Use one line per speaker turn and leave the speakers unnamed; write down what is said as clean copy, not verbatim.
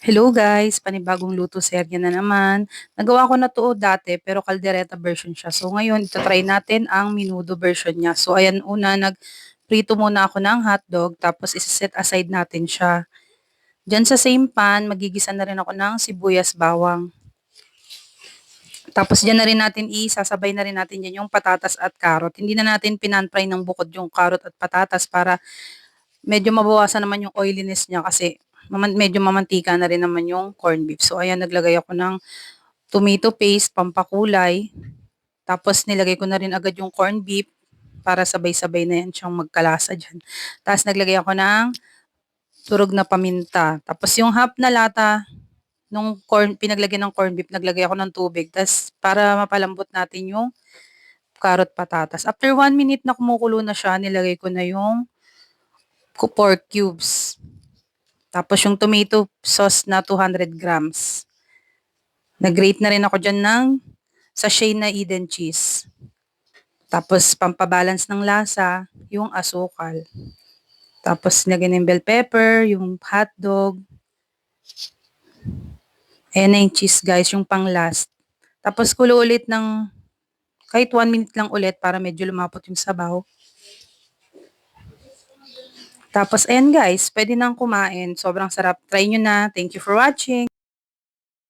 Hello guys, panibagong luto serye na naman. Nagawa ko na to dati pero kaldereta version siya. So ngayon, itatry natin ang minudo version niya. So ayan, una nagprito muna ako ng hotdog tapos isa-set aside natin siya. Diyan sa same pan, magigisa na rin ako ng sibuyas bawang. Tapos diyan na rin natin isasabay na rin natin diyan yung patatas at carrot. Hindi na natin pinan-fry ng bukod yung carrot at patatas para medyo mabawasan naman yung oiliness niya kasi medyo mamantika na rin naman yung corned beef. So ayan, naglagay ako ng tomato paste, pampakulay. Tapos nilagay ko na rin agad yung corned beef para sabay-sabay na yan siyang magkalasa dyan. Tapos naglagay ako ng turog na paminta. Tapos yung half na lata nung pinaglagyan ng corned beef, naglagay ako ng tubig. Tapos para mapalambot natin yung carrot patatas. After 1 minute na kumukulo na siya, nilagay ko na yung pork cubes. Tapos yung tomato sauce na 200 grams. Nag-grate na rin ako dyan ng sachet na Eden cheese. Tapos pampabalance ng lasa, yung asukal. Tapos nilagyan ng bell pepper, yung hotdog. Ayan na yung cheese guys, yung pang last. Tapos kulo ulit ng kahit 1 minute lang ulit para medyo lumapot yung sabaw. Tapos ayan guys, pwede nang kumain. Sobrang sarap. Try nyo na. Thank you for watching.